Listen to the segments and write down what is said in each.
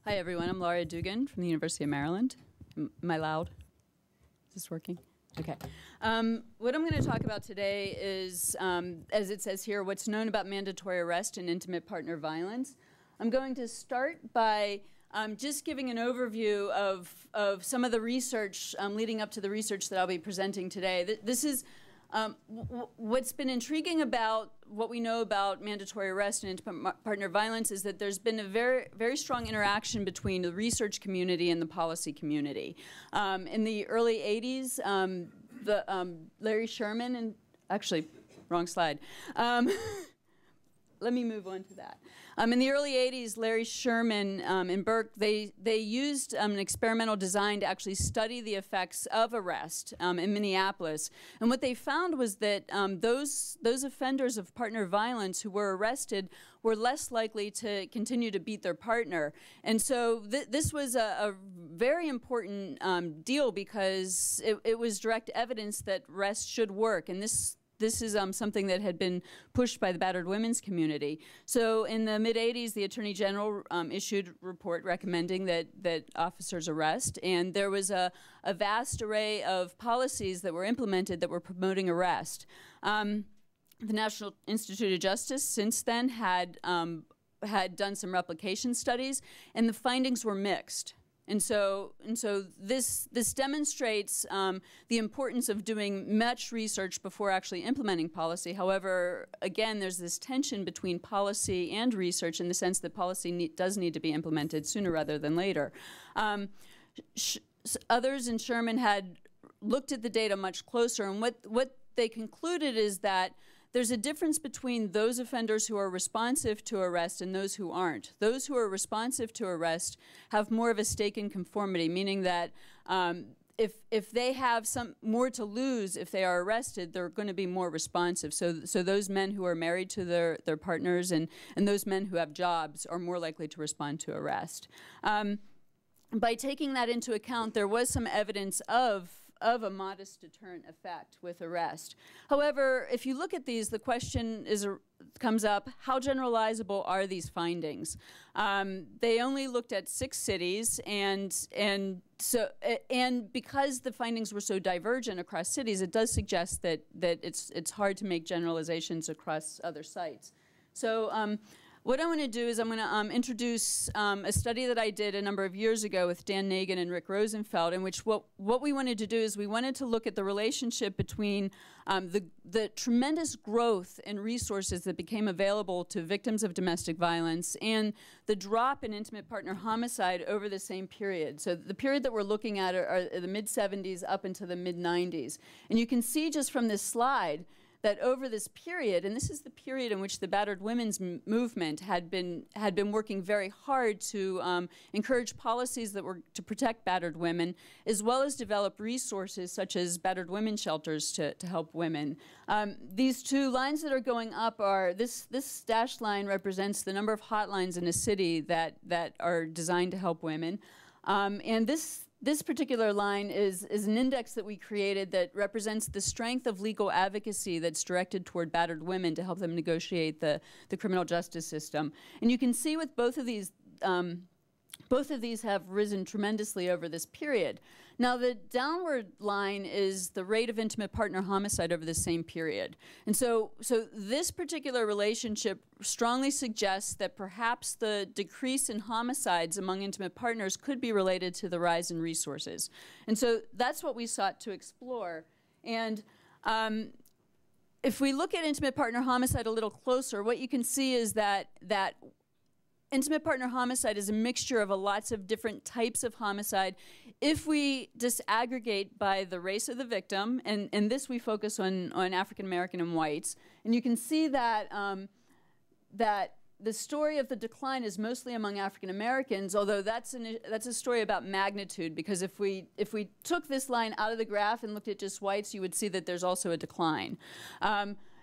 Hi, everyone. I'm Laura Dugan from the University of Maryland. Am I loud? Is this working? Okay. What I'm going to talk about today is, as it says here, what's known about mandatory arrest and intimate partner violence. I'm going to start by just giving an overview of some of the research leading up to the research that I'll be presenting today. This is what's been intriguing about what we know about mandatory arrest and intimate partner violence is that there's been a very strong interaction between the research community and the policy community. In the early 80s, Larry Sherman, and actually, wrong slide. Let me move on to that. In the early 80s, Larry Sherman and Burke, they used an experimental design to actually study the effects of arrest in Minneapolis. And what they found was that those offenders of partner violence who were arrested were less likely to continue to beat their partner. And so this was a very important deal because it was direct evidence that arrest should work. And this is something that had been pushed by the battered women's community. So in the mid-'80s, the Attorney General issued a report recommending that officers arrest, and there was a vast array of policies that were implemented that were promoting arrest. The National Institute of Justice since then had done some replication studies, and the findings were mixed. And so this demonstrates the importance of doing much research before actually implementing policy. However, again, there's this tension between policy and research in the sense that policy does need to be implemented sooner rather than later. Others in Sherman had looked at the data much closer, and what they concluded is that there's a difference between those offenders who are responsive to arrest and those who aren't. Those who are responsive to arrest have more of a stake in conformity, meaning that if they have some more to lose if they are arrested, they're going to be more responsive. So those men who are married to their partners and those men who have jobs are more likely to respond to arrest. By taking that into account, there was some evidence of a modest deterrent effect with arrest. However, if you look at these, the question comes up, how generalizable are these findings? They only looked at 6 cities, and because the findings were so divergent across cities, it does suggest that it's hard to make generalizations across other sites. So what I'm going to do is I'm going to introduce a study that I did a number of years ago with Dan Nagin and Rick Rosenfeld, in which what we wanted to do is we wanted to look at the relationship between the tremendous growth in resources that became available to victims of domestic violence and the drop in intimate partner homicide over the same period. So the period that we're looking at are the mid-'70s up into the mid-'90s. And you can see just from this slide that over this period, and this is the period in which the battered women's movement had been working very hard to encourage policies that were to protect battered women, as well as develop resources such as battered women's shelters to help women. These 2 lines that are going up are, this dashed line represents the number of hotlines in a city that are designed to help women. And this particular line is an index that we created that represents the strength of legal advocacy that's directed toward battered women to help them negotiate the criminal justice system. And you can see with both of these have risen tremendously over this period. Now, the downward line is the rate of intimate partner homicide over the same period. And so this particular relationship strongly suggests that perhaps the decrease in homicides among intimate partners could be related to the rise in resources. And so that's what we sought to explore. And if we look at intimate partner homicide a little closer, what you can see is that intimate partner homicide is a mixture of lots of different types of homicide. If we disaggregate by the race of the victim, and this we focus on African American and whites, and you can see that that the story of the decline is mostly among African Americans, although that's a story about magnitude, because if we took this line out of the graph and looked at just whites, you would see that there's also a decline.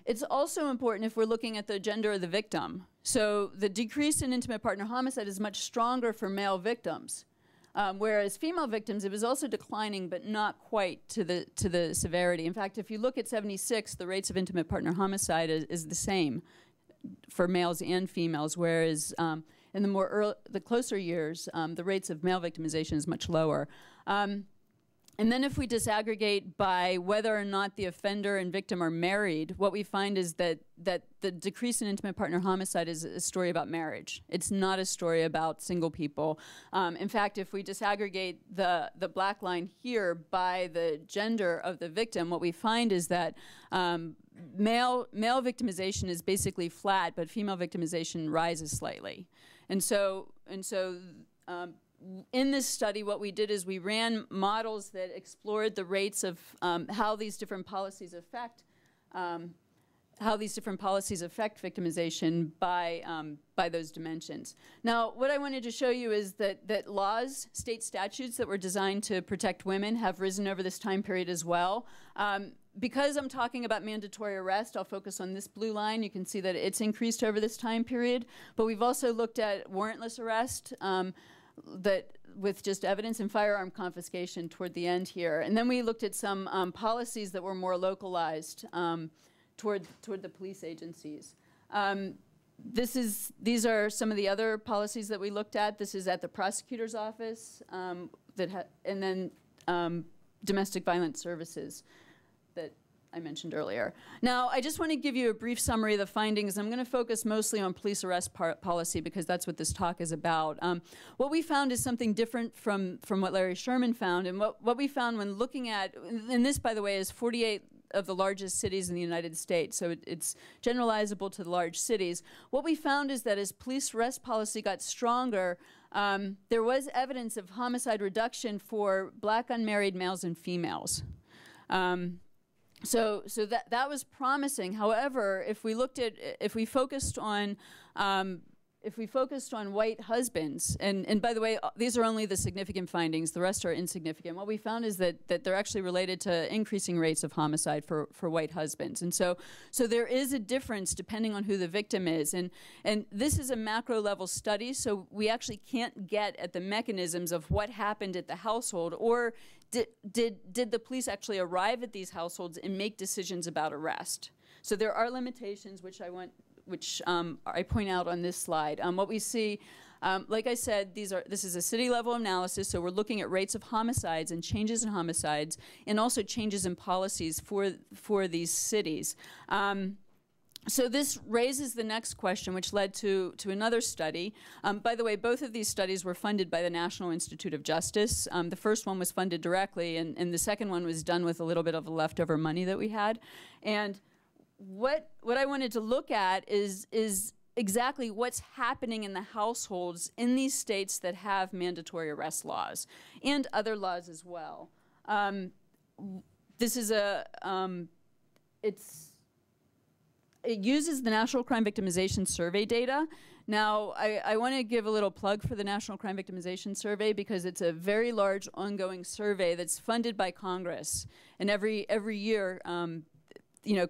It's also important if we're looking at the gender of the victim. So the decrease in intimate partner homicide is much stronger for male victims, whereas female victims, it was also declining, but not quite to the severity. In fact, if you look at '76, the rates of intimate partner homicide is the same for males and females, whereas in the closer years, the rates of male victimization is much lower. And then if we disaggregate by whether or not the offender and victim are married, what we find is that the decrease in intimate partner homicide is a story about marriage. It's not a story about single people. In fact, if we disaggregate the black line here by the gender of the victim, what we find is that male victimization is basically flat, but female victimization rises slightly. And so in this study, what we did is we ran models that explored the rates of how these different policies affect victimization by those dimensions. Now, what I wanted to show you is that laws, state statutes that were designed to protect women have risen over this time period as well. Because I'm talking about mandatory arrest, I'll focus on this blue line. You can see that it's increased over this time period. But we've also looked at warrantless arrest, that with just evidence, and firearm confiscation toward the end here. And then we looked at some policies that were more localized toward the police agencies. These are some of the other policies that we looked at. This is at the prosecutor's office, and then domestic violence services that I mentioned earlier. Now, I just want to give you a brief summary of the findings. I'm going to focus mostly on police arrest policy because that's what this talk is about. What we found is something different from what Larry Sherman found. And what we found when looking at, and this, by the way, is 48 of the largest cities in the United States, so it's generalizable to the large cities. What we found is that as police arrest policy got stronger, there was evidence of homicide reduction for black unmarried males and females. So that was promising. However, if we focused on white husbands, and by the way, these are only the significant findings, the rest are insignificant. What we found is that they're actually related to increasing rates of homicide for white husbands. And so there is a difference depending on who the victim is. And this is a macro level study, so we actually can't get at the mechanisms of what happened at the household, or did the police actually arrive at these households and make decisions about arrest. So there are limitations which I point out on this slide. What we see, like I said, this is a city-level analysis, so we're looking at rates of homicides and changes in homicides, and also changes in policies for these cities. So this raises the next question, which led to another study. By the way, both of these studies were funded by the National Institute of Justice. The first one was funded directly, and the second one was done with a little bit of leftover money that we had. And what I wanted to look at is exactly what's happening in the households in these states that have mandatory arrest laws, and other laws as well. This is it uses the National Crime Victimization Survey data. Now, I want to give a little plug for the National Crime Victimization Survey because it's a very large ongoing survey that's funded by Congress. And every year,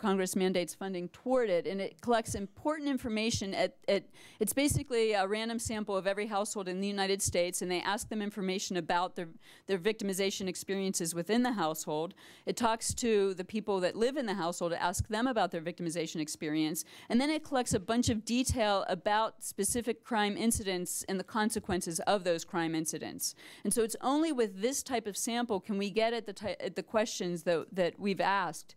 Congress mandates funding toward it, and it collects important information. It's basically a random sample of every household in the United States, and they ask them information about their victimization experiences within the household. It talks to the people that live in the household to ask them about their victimization experience, and then it collects a bunch of detail about specific crime incidents and the consequences of those crime incidents. And so it's only with this type of sample can we get at the questions that we've asked.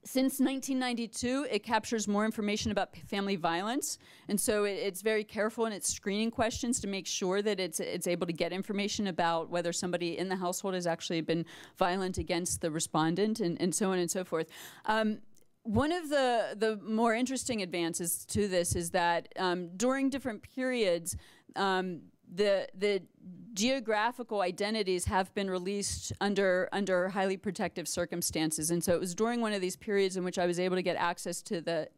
Since 1992, it captures more information about family violence, and so it's very careful in its screening questions to make sure that it's able to get information about whether somebody in the household has actually been violent against the respondent, and so on and so forth. One of the more interesting advances to this is that during different periods, the geographical identities have been released under highly protective circumstances, and so it was during one of these periods in which I was able to get access to the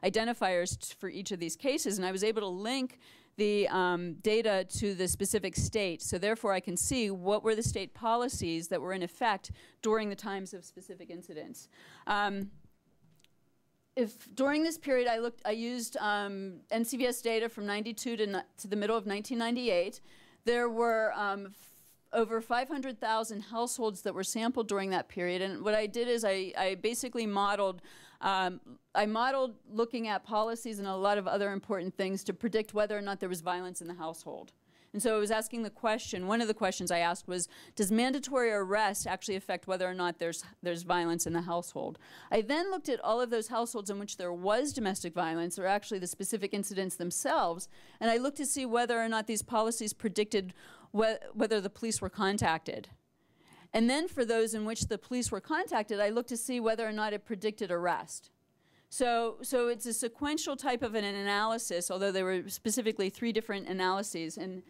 identifiers for each of these cases, and I was able to link the data to the specific state. So therefore, I can see what were the state policies that were in effect during the times of specific incidents. If during this period I used NCVS data from '92 to the middle of 1998, there were over 500,000 households that were sampled during that period. And what I did is I basically modeled I modeled looking at policies and a lot of other important things to predict whether or not there was violence in the household. And so I was asking the question, one of the questions I asked was, does mandatory arrest actually affect whether or not there's violence in the household? I then looked at all of those households in which there was domestic violence, or actually the specific incidents themselves, and I looked to see whether or not these policies predicted whether the police were contacted. And then for those in which the police were contacted, I looked to see whether or not it predicted arrest. So it's a sequential type of an analysis, although there were specifically 3 different analyses, and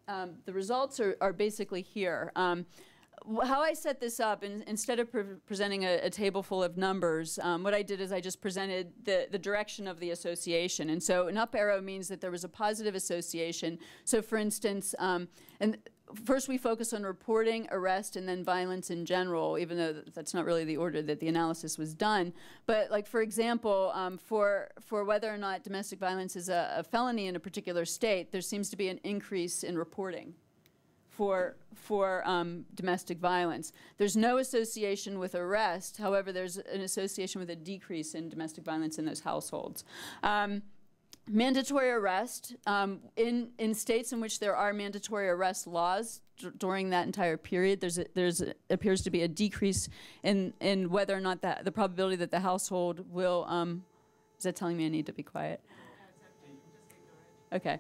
the results are basically here. How I set this up, instead of presenting a table full of numbers, what I did is I just presented the direction of the association. And so an up arrow means that there was a positive association. So for instance, and first we focus on reporting, arrest, and then violence in general, even though that's not really the order that the analysis was done. But like, for example, for whether or not domestic violence is a felony in a particular state, there seems to be an increase in reporting for domestic violence. There's no association with arrest. However, there's an association with a decrease in domestic violence in those households. Mandatory arrest, in states in which there are mandatory arrest laws during that entire period, there's appears to be a decrease in whether or not the probability that the household will, is that telling me I need to be quiet? Okay.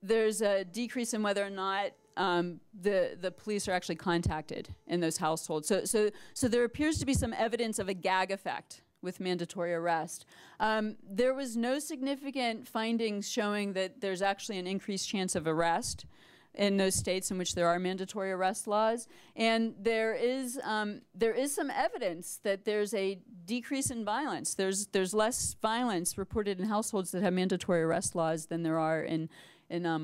There's a decrease in whether or not the police are actually contacted in those households. So there appears to be some evidence of a gag effect with mandatory arrest. There was no significant findings showing that there's actually an increased chance of arrest in those states in which there are mandatory arrest laws. And there is some evidence that there's a decrease in violence. There's less violence reported in households that have mandatory arrest laws than there are in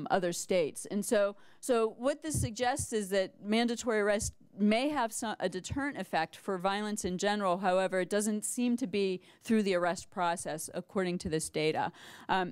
other states. And so what this suggests is that mandatory arrest may have a deterrent effect for violence in general. However, it doesn't seem to be through the arrest process, according to this data.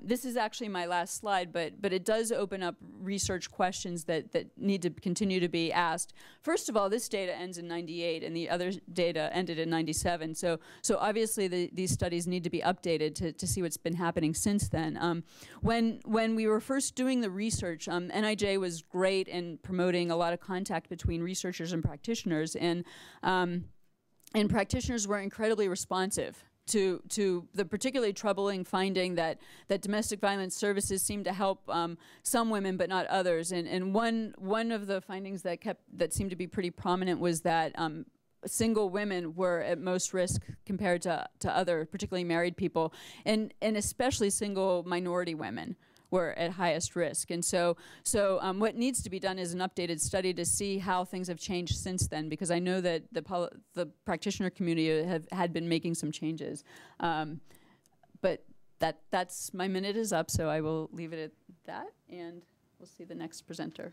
This is actually my last slide, but it does open up research questions that need to continue to be asked. First of all, this data ends in '98, and the other data ended in '97. So obviously these studies need to be updated to see what's been happening since then. When we were first doing the research, NIJ was great in promoting a lot of contact between researchers and practitioners, and practitioners were incredibly responsive to the particularly troubling finding that domestic violence services seem to help some women but not others. And one of the findings that seemed to be pretty prominent was that single women were at most risk compared to other, particularly married people, and especially single minority women were at highest risk. And so what needs to be done is an updated study to see how things have changed since then, because I know that the practitioner community had been making some changes. But that's my minute is up, so I will leave it at that, and we'll see the next presenter.